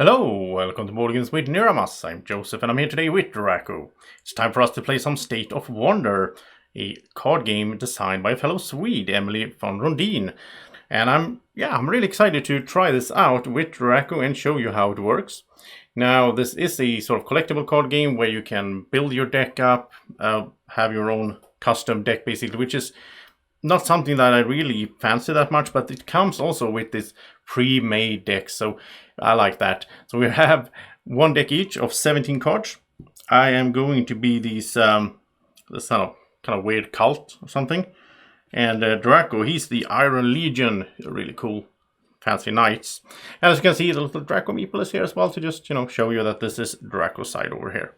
Hello, welcome to Board Games with Niramas. I'm Joseph and I'm here today with Drako. It's time for us to play some State of Wonder, a card game designed by a fellow Swede, Emily von Rondin. And I'm really excited to try this out with Drako and show you how it works. Now, this is a sort of collectible card game where you can build your deck up, have your own custom deck basically, which is not something that I really fancy that much, but it comes also with this pre-made deck, so I like that. So we have one deck each of 17 cards. I am going to be this kind of weird cult or something. And Drako, he's the Iron Legion, really cool, fancy knights. And as you can see, the little Drako meeple is here as well to just, show you that this is Drako's side over here.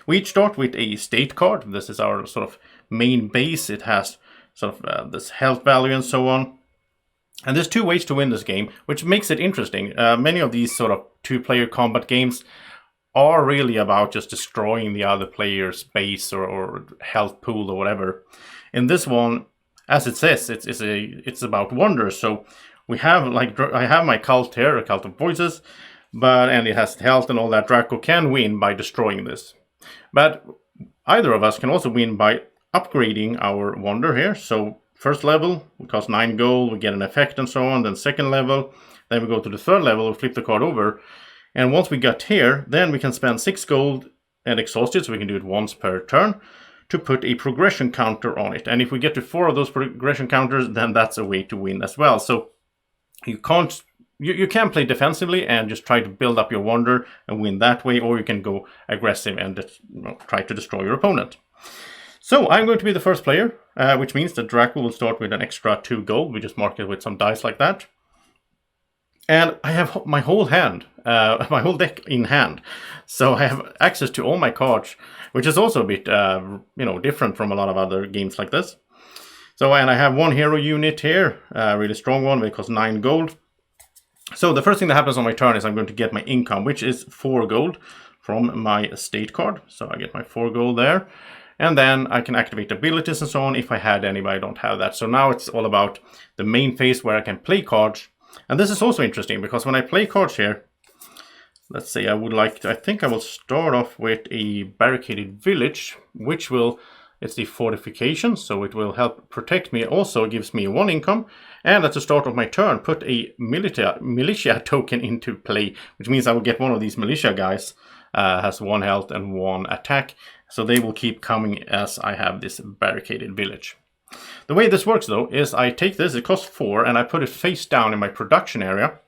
We each start with a state card. This is our sort of main base. It has sort of this health value and so on. And there's two ways to win this game, which makes it interesting. Many of these sort of two-player combat games are really about just destroying the other player's base or health pool or whatever. In this one, as it says, it's about wonder. So we have, I have my cult here, a cult of voices, and it has health and all that. Drako can win by destroying this. But either of us can also win by upgrading our wonder here. So first level, we cost 9 gold, we get an effect and so on. Then second level, then we go to the third level, we flip the card over. And once we got here, then we can spend 6 gold and exhaust it, so we can do it once per turn, to put a progression counter on it. And if we get to 4 of those progression counters, then that's a way to win as well. So you can play defensively and just try to build up your wonder and win that way, or you can go aggressive and try to destroy your opponent. So I'm going to be the first player, which means that Drako will start with an extra 2 gold. We just mark it with some dice like that. And I have my whole hand, my whole deck in hand. So I have access to all my cards, which is also a bit, different from a lot of other games like this. So, and I have one hero unit here, a really strong one, which costs 9 gold. So the first thing that happens on my turn is I'm going to get my income, which is 4 gold from my estate card. So I get my 4 gold there. And then I can activate abilities and so on if I had any, but I don't have that. So now it's all about the main phase where I can play cards. And this is also interesting because when I play cards here, let's say I think I will start off with a barricaded village, which it's the fortification, so it will help protect me. Also gives me 1 income. And at the start of my turn, put a militia token into play, which means I will get one of these militia guys, has 1 health and 1 attack. So they will keep coming as I have this barricaded village. The way this works though is I take this, it costs 4, and I put it face down in my production area.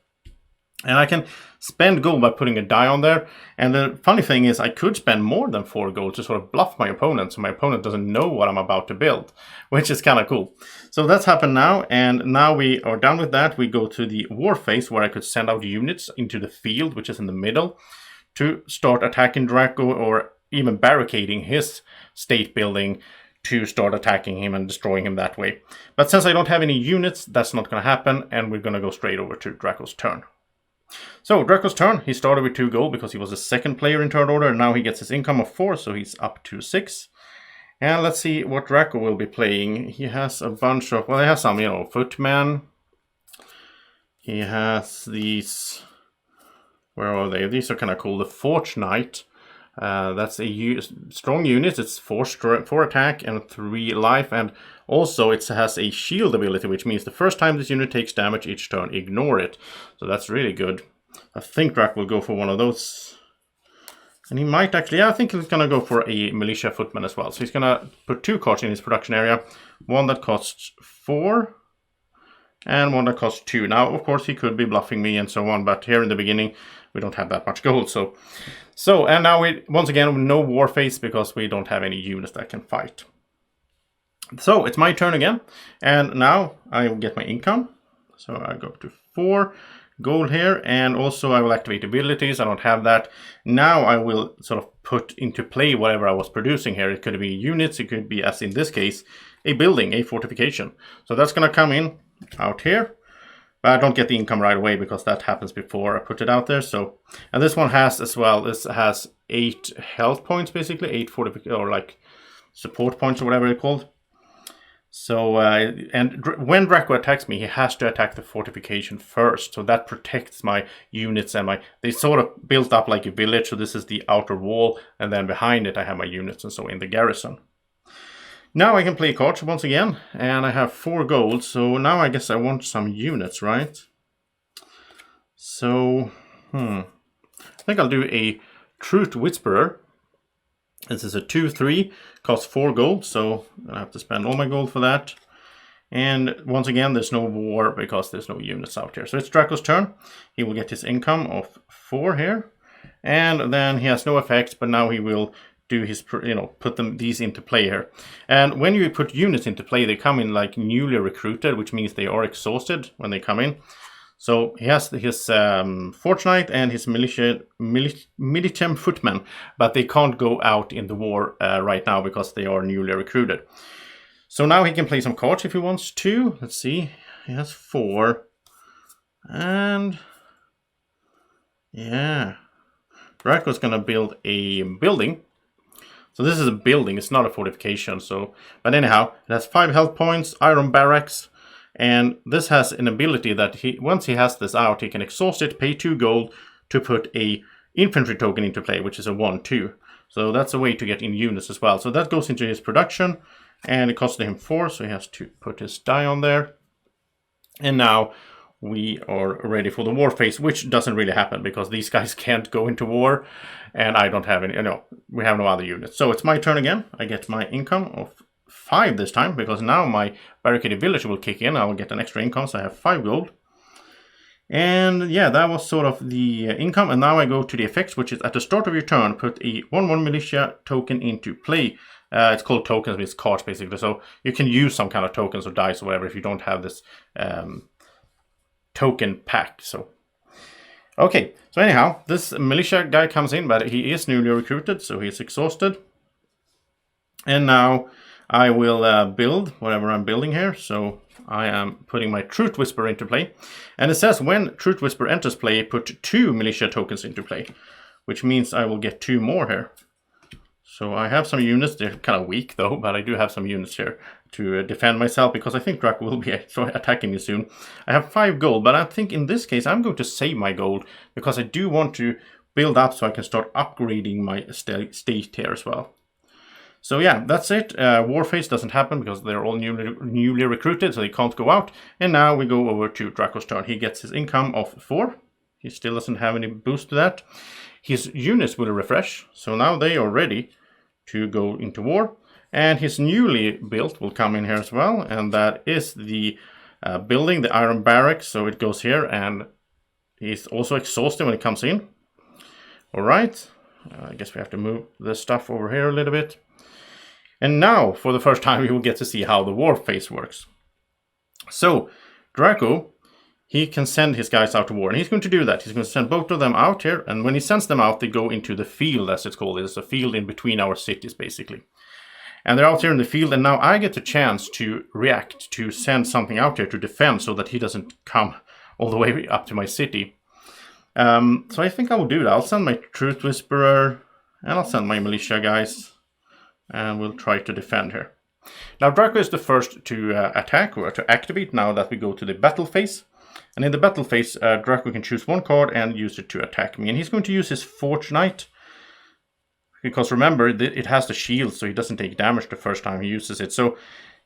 And I can spend gold by putting a die on there. And the funny thing is I could spend more than 4 gold to sort of bluff my opponent, so my opponent doesn't know what I'm about to build, which is kind of cool. So that's happened now, and now we are done with that. We go to the war phase where I could send out units into the field, which is in the middle, to start attacking Drako or even barricading his state building to start attacking him and destroying him that way. But since I don't have any units, that's not going to happen, and we're going to go straight over to Drako's turn. So Drako's turn, he started with 2 gold because he was the second player in turn order, and now he gets his income of 4, so he's up to 6. And let's see what Drako will be playing. He has a bunch of, he has some, footmen. He has these, where are they? These are kind of cool. The Forge Knight. That's a strong unit. It's 4 attack and 3 life, and also it has a shield ability, which means the first time this unit takes damage each turn, ignore it. So that's really good. I think Drako will go for one of those. And he might actually, I think he's going to go for a militia footman as well. So he's going to put 2 cards in his production area. One that costs 4 and one that costs 2. Now, of course, he could be bluffing me and so on, but here in the beginning, we don't have that much gold. And now once again, no war phase because we don't have any units that can fight. So it's my turn again. And now I will get my income. So I go to 4 gold here. And also I will activate abilities. I don't have that. Now I will sort of put into play whatever I was producing here. It could be units. It could be, as in this case, a building, a fortification. So that's going to come in out here. But I don't get the income right away because that happens before I put it out there. So, and this one has as well, this has 8 health points basically, 8 fortification or like support points or whatever it's called. So, when Drako attacks me, he has to attack the fortification first. So that protects my units and they sort of built up like a village. So this is the outer wall, and then behind it I have my units and so in the garrison. Now I can play cards once again, and I have 4 gold. So now I guess I want some units, right? So, I think I'll do a Truth Whisperer. This is a 2/3, costs 4 gold, so I have to spend all my gold for that. And once again, there's no war because there's no units out here. So it's Draco's turn. He will get his income of 4 here. And then he has no effects, but now he will do his, put these into play here. And when you put units into play, they come in like newly recruited, which means they are exhausted when they come in. So he has his Fortnite and his Militem Footmen, but they can't go out in the war right now because they are newly recruited. So now he can play some cards if he wants to. Let's see, he has 4. And yeah, Draco's gonna build a building. So this is a building, it's not a fortification. So, but anyhow, it has 5 health points, iron barracks. And this has an ability that once he has this out, he can exhaust it, pay 2 gold to put a infantry token into play, which is a 1/2. So that's a way to get in units as well. So that goes into his production, and it costs him 4, so he has to put his die on there. And now we are ready for the war phase, which doesn't really happen because these guys can't go into war, and I don't have any, we have no other units. So it's my turn again. I get my income of 5 this time, because now my barricaded village will kick in. I will get an extra income, so I have 5 gold. And yeah, that was sort of the income. And now I go to the effects, which is at the start of your turn, put a 1/1 militia token into play. It's called tokens, but it's cards basically. So you can use some kind of tokens or dice or whatever if you don't have this token pack. So okay, so anyhow, this militia guy comes in, but he is newly recruited, so he's exhausted. And now I will build whatever I'm building here. So I am putting my Truth Whisperer into play. And it says when Truth Whisperer enters play, put 2 militia tokens into play, which means I will get 2 more here. So I have some units. They're kind of weak though, but I do have some units here to defend myself because I think Draco will be attacking me soon. I have 5 gold, but I think in this case I'm going to save my gold because I do want to build up so I can start upgrading my state here as well. So yeah, that's it. War phase doesn't happen because they're all newly recruited, so they can't go out. And now we go over to Draco's turn. He gets his income of 4. He still doesn't have any boost to that. His units will refresh, so now they are ready to go into war. And his newly built will come in here as well, and that is the building, the iron barracks. So it goes here, and he's also exhausted when it comes in. All right, I guess we have to move this stuff over here a little bit. And now, for the first time, we will get to see how the war phase works. So, Draco, he can send his guys out to war, and he's going to do that. He's going to send both of them out here, and when he sends them out, they go into the field, as it's called. It's a field in between our cities, basically. And they're out here in the field, and now I get the chance to react, to send something out here to defend so that he doesn't come all the way up to my city. So I think I will do that. I'll send my Truth Whisperer, and I'll send my militia guys. And we'll try to defend here. Now Draco is the first to attack or to activate now that we go to the battle phase. And in the battle phase, Draco can choose 1 card and use it to attack me. And he's going to use his Fortnite. Because remember, it has the shield, so he doesn't take damage the first time he uses it. So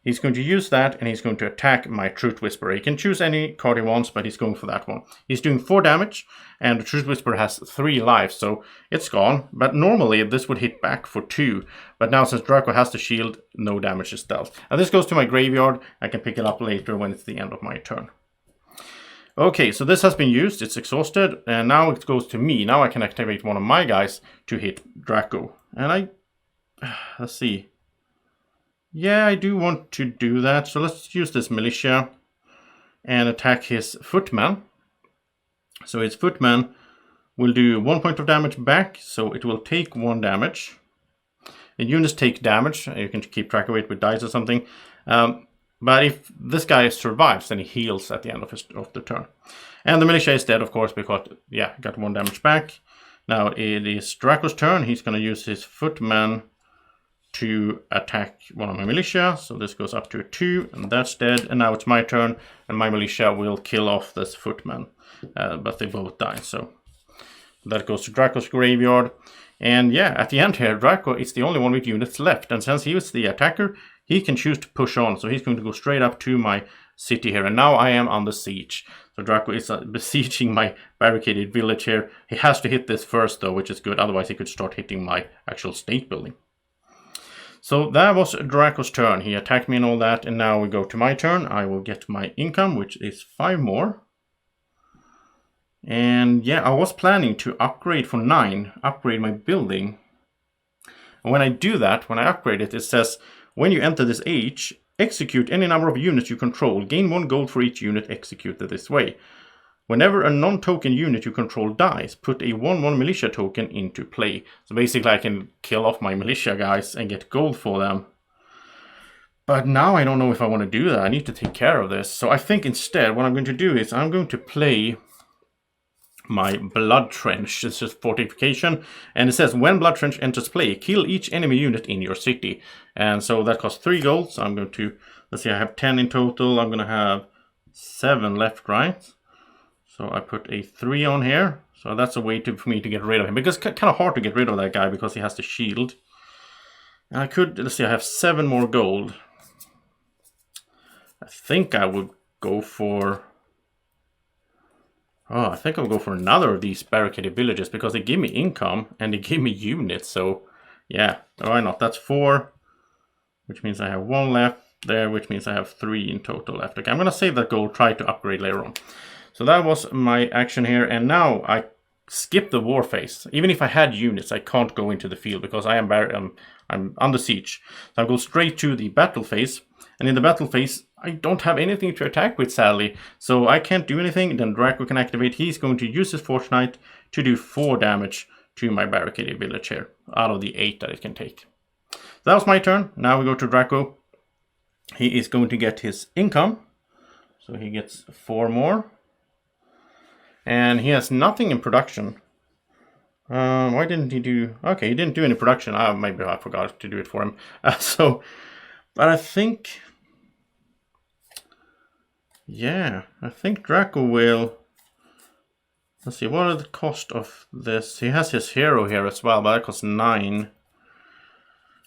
he's going to use that, and he's going to attack my Truth Whisperer. He can choose any card he wants, but he's going for that one. He's doing 4 damage, and the Truth Whisperer has 3 lives, so it's gone. But normally, this would hit back for 2. But now, since Draco has the shield, no damage is dealt. And this goes to my graveyard. I can pick it up later when it's the end of my turn. Okay, so this has been used. It's exhausted, and now it goes to me. Now I can activate one of my guys to hit Draco. And let's see. Yeah, I do want to do that. So let's use this militia and attack his footman. So his footman will do 1 point of damage back, so it will take 1 damage. And units take damage. You can keep track of it with dice or something. But if this guy survives, then he heals at the end of the turn. And the militia is dead, of course, because, yeah, got 1 damage back. Now it is Draco's turn. He's going to use his footman to attack one of my militia. So this goes up to a 2, and that's dead. And now it's my turn, and my militia will kill off this footman. But they both die, so that goes to Draco's graveyard. And yeah, at the end here, Drako is the only one with units left. And since he was the attacker, he can choose to push on. So he's going to go straight up to my city here. And now I am under siege. So Drako is besieging my barricaded village here. He has to hit this first though, which is good. Otherwise he could start hitting my actual state building. So that was Draco's turn. He attacked me and all that. And now we go to my turn. I will get my income, which is 5 more. And yeah, I was planning to upgrade for 9, upgrade my building. And when I do that, when I upgrade it, it says, when you enter this age, execute any number of units you control. Gain 1 gold for each unit executed this way. Whenever a non-token unit you control dies, put a 1/1 militia token into play. So basically I can kill off my militia guys and get gold for them. But now I don't know if I want to do that. I need to take care of this. So I think instead what I'm going to do is I'm going to play my Blood Trench. It's just fortification, and it says when Blood Trench enters play, kill each enemy unit in your city. And so that costs 3 gold. So I'm going to, let's see, I have 10 in total. I'm going to have 7 left, right? So I put a 3 on here. So that's a way for me to get rid of him, because it's kind of hard to get rid of that guy because he has the shield. And I could, let's see, I have 7 more gold. I think I would go for, I think I'll go for another of these barricaded villages because they give me income and they give me units. So yeah, why not? That's 4, which means I have 1 left there, which means I have 3 in total left. Okay, I'm going to save that gold, try to upgrade later on. So that was my action here. And now I skip the war phase. Even if I had units, I can't go into the field because I'm under siege. So I'll go straight to the battle phase. And in the battle phase, I don't have anything to attack with, sadly. So I can't do anything. Then Drako can activate. He's going to use his Fortnite to do 4 damage to my barricaded village here, out of the 8 that it can take. So that was my turn. Now we go to Drako. He is going to get his income. So he gets 4 more. And he has nothing in production. Why didn't he do... Okay, he didn't do any production. Maybe I forgot to do it for him. But I think... Yeah, I think Drako will... Let's see, what are the cost of this? He has his hero here as well, but that costs 9.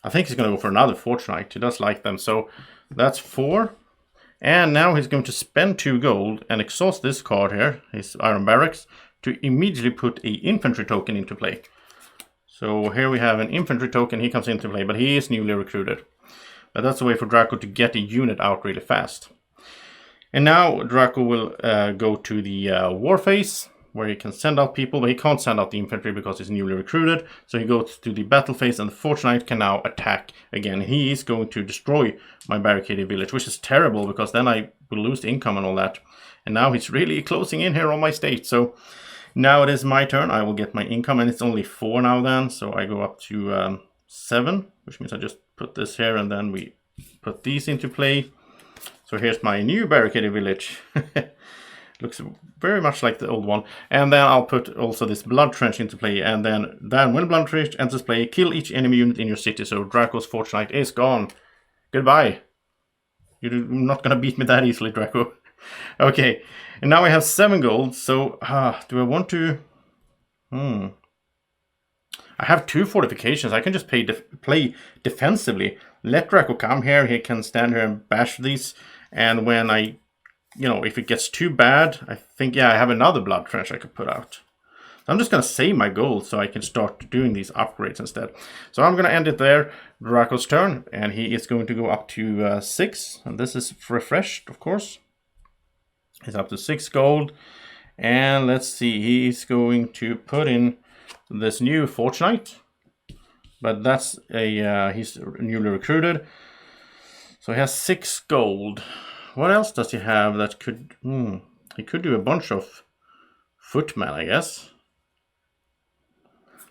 I think he's going to go for another Fortnite. He does like them, so that's 4. And now he's going to spend 2 gold and exhaust this card here, his Iron Barracks, to immediately put an infantry token into play. So here we have an infantry token, he comes into play, but he is newly recruited. But that's a way for Drako to get a unit out really fast. And now Drako will go to the war phase, where he can send out people, but he can't send out the infantry because he's newly recruited. So he goes to the battle phase, and the Fortnite can now attack again. He is going to destroy my barricaded village, which is terrible because then I will lose the income and all that. And now he's really closing in here on my state. So now it is my turn. I will get my income, and it's only 4 now then. So I go up to 7, which means I just put this here, and then we put these into play. So here's my new barricaded village. Looks very much like the old one. And then I'll put also this Blood Trench into play. And then when Blood Trench enters play, kill each enemy unit in your city. So Draco's Fortnite is gone. Goodbye. You're not going to beat me that easily, Drako. Okay. And now I have 7 gold. So do I want to... I have 2 fortifications. I can just play defensively. Let Drako come here. He can stand here and bash these. And when I... if it gets too bad, I think, I have another Blood Trench I could put out. So I'm just going to save my gold so I can start doing these upgrades instead. So I'm going to end it there. Draco's turn, and he is going to go up to 6. And this is refreshed, of course. He's up to 6 gold. And let's see, he's going to put in this new Fortnite. But that's he's newly recruited. So he has 6 gold. What else does he have that could... he could do a bunch of footmen, I guess.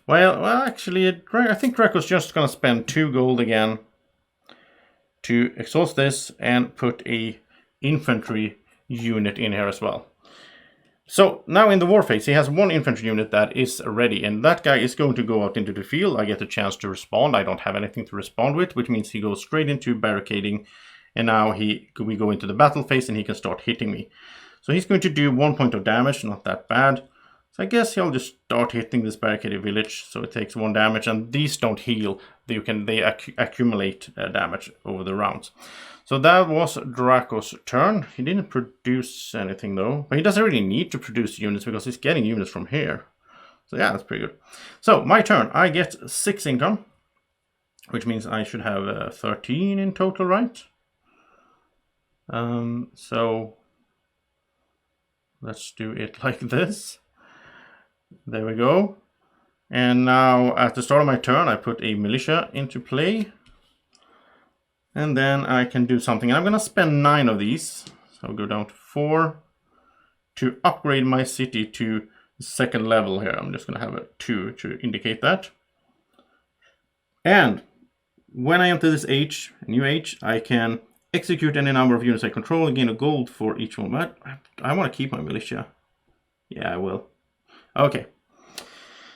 Well, actually, I think Draco's just going to spend 2 gold again to exhaust this and put a infantry unit in here as well. So now in the war phase, he has one infantry unit that is ready, and that guy is going to go out into the field. I get a chance to respond. I don't have anything to respond with, which means he goes straight into barricading, and now we go into the battle phase, and he can start hitting me. So he's going to do 1 point of damage, not that bad. So I guess he'll just start hitting this barricaded village, so it takes 1 damage, and these don't heal. They accumulate damage over the rounds. So that was Drako's turn. He didn't produce anything though, but he doesn't really need to produce units because he's getting units from here. So yeah, that's pretty good. So my turn, I get 6 income, which means I should have 13 in total, right? So let's do it like this. There we go. And now at the start of my turn, I put a militia into play. And then I can do something. And I'm going to spend 9 of these. So I'll go down to 4 to upgrade my city to the 2nd level here. I'm just going to have a 2 to indicate that. And when I enter this age, new age, I can execute any number of units I control and gain a gold for each one. But I want to keep my militia. Yeah, I will. Okay.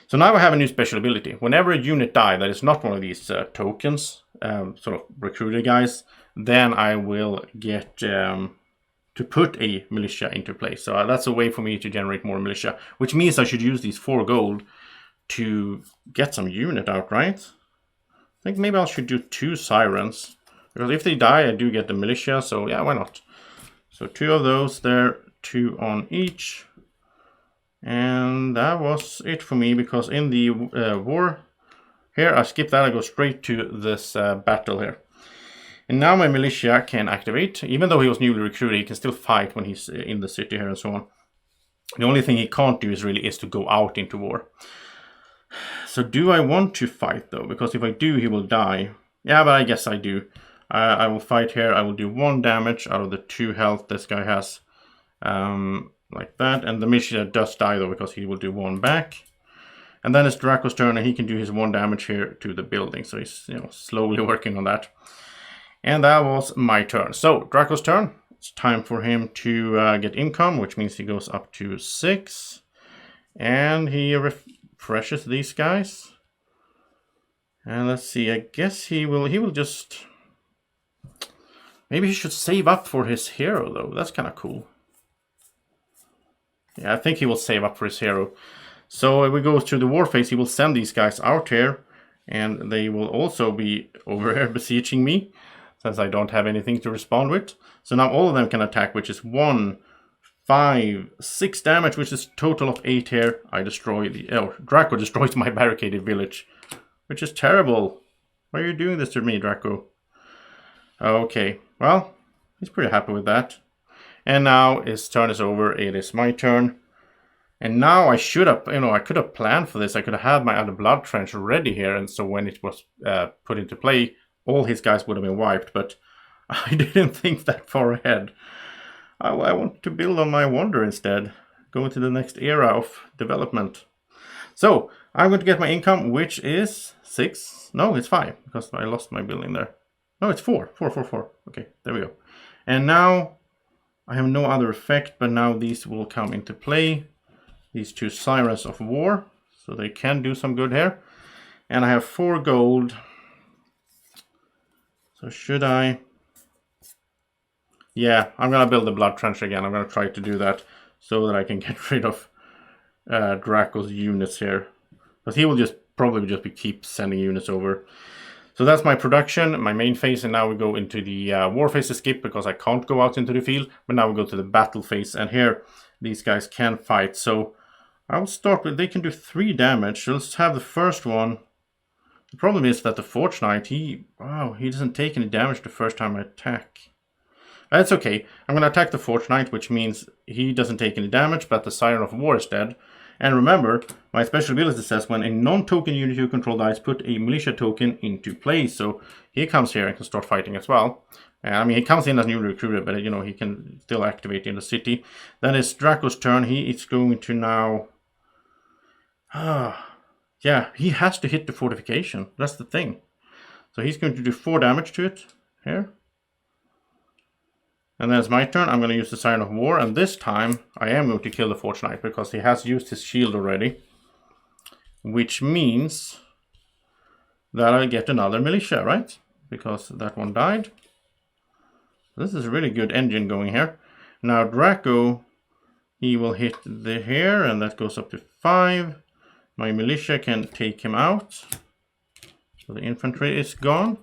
So now I have a new special ability. Whenever a unit dies that is not one of these tokens, sort of recruiter guys, then I will get to put a militia into place. So that's a way for me to generate more militia, which means I should use these 4 gold to get some unit out, right? I think maybe I should do 2 sirens, because if they die, I do get the militia. So yeah, why not? So 2 of those there, 2 on each. And that was it for me, because in the war here, I skip that, I go straight to this battle here. And now my militia can activate. Even though he was newly recruited, he can still fight when he's in the city here and so on. The only thing he can't do is to go out into war. So do I want to fight though? Because if I do, he will die. Yeah, but I guess I do. I will fight here. I will do 1 damage out of the 2 health this guy has. Like that, and the militia does die though, because he will do 1 back. And then it's Drako's turn, and he can do his 1 damage here to the building. So he's slowly working on that. And that was my turn. So Drako's turn. It's time for him to get income, which means he goes up to 6. And he refreshes these guys. And let's see, I guess he will just... Maybe he should save up for his hero though. That's kind of cool. Yeah, I think he will save up for his hero. So if we go to the war phase, he will send these guys out here. And they will also be over here besieging me, since I don't have anything to respond with. So now all of them can attack, which is 1, 5, 6 damage, which is total of 8 here. I destroy the... Oh, Drako destroys my barricaded village, which is terrible. Why are you doing this to me, Drako? Okay, well, he's pretty happy with that. And now his turn is over. It is my turn. And now I should have, I could have planned for this. I could have had my other blood trench ready here. And so when it was put into play, all his guys would have been wiped. But I didn't think that far ahead. I want to build on my wonder instead. Go into the next era of development. So I'm going to get my income, which is 6. No, it's 5, because I lost my building there. No, it's 4. 4, 4, 4. Okay, there we go. And now... I have no other effect, but now these will come into play. These 2 Sirens of War, so they can do some good here. And I have 4 gold. So should I... Yeah, I'm going to build the Blood Trench again. I'm going to try to do that so that I can get rid of Drako's units here. Because he will probably keep sending units over. So that's my production, my main phase, and now we go into the war phase to skip because I can't go out into the field. But now we go to the battle phase, and here these guys can fight. So I'll start with, they can do 3 damage. So let's have the first one. The problem is that the Forge Knight, he doesn't take any damage the first time I attack. That's okay. I'm going to attack the Forge Knight, which means he doesn't take any damage, but the Siren of War is dead. And remember, my special ability says when a non-token unit you control dies, put a militia token into play. So he comes here and can start fighting as well. I mean, he comes in as newly recruited, but he can still activate in the city. Then it's Drako's turn. He is going to now... yeah, he has to hit the fortification. That's the thing. So he's going to do 4 damage to it here. And then it's my turn. I'm going to use the Siren of War, and this time I am going to kill the Forge Knight because he has used his shield already. Which means that I get another militia, right? Because that one died. This is a really good engine going here. Now Drako, he will hit the here, and that goes up to 5. My militia can take him out. So the infantry is gone.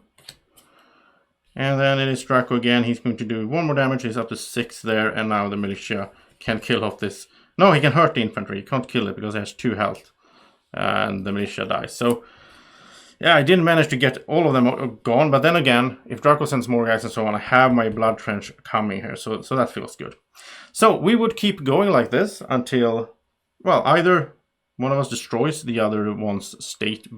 And then it is Drako again. He's going to do 1 more damage. He's up to 6 there, and now the militia can kill off this. No, he can hurt the infantry. He can't kill it because it has 2 health. And the militia dies. So, yeah, I didn't manage to get all of them gone. But then again, if Drako sends more guys and so on, I have my blood trench coming here. So that feels good. So we would keep going like this until, well, either one of us destroys the other one's state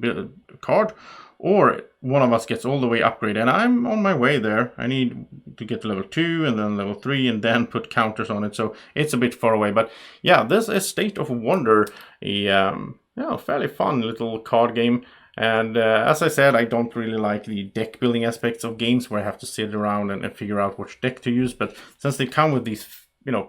card, or one of us gets all the way upgraded. And I'm on my way there. I need to get to level 2 and then level 3 and then put counters on it. So it's a bit far away. But yeah, this is State of Wonder, a fairly fun little card game. And as I said, I don't really like the deck building aspects of games where I have to sit around and figure out which deck to use. But since they come with these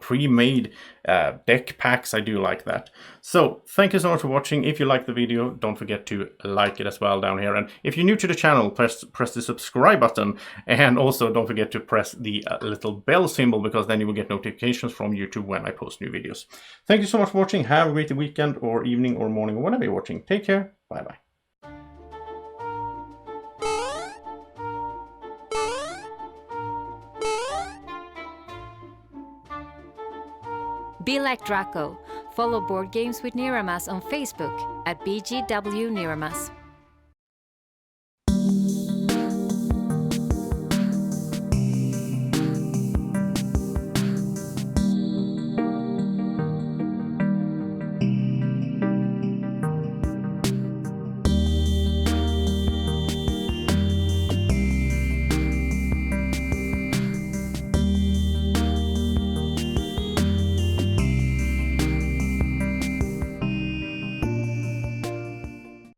pre-made deck packs, I do like that. So thank you so much for watching. If you liked the video, don't forget to like it as well down here. And if you're new to the channel, press the subscribe button. And also don't forget to press the little bell symbol, because then you will get notifications from YouTube when I post new videos. Thank you so much for watching. Have a great weekend or evening or morning or whenever you're watching. Take care. Bye-bye. Be like Drako. Follow Board Games with Niramas on Facebook at BGW Niramas.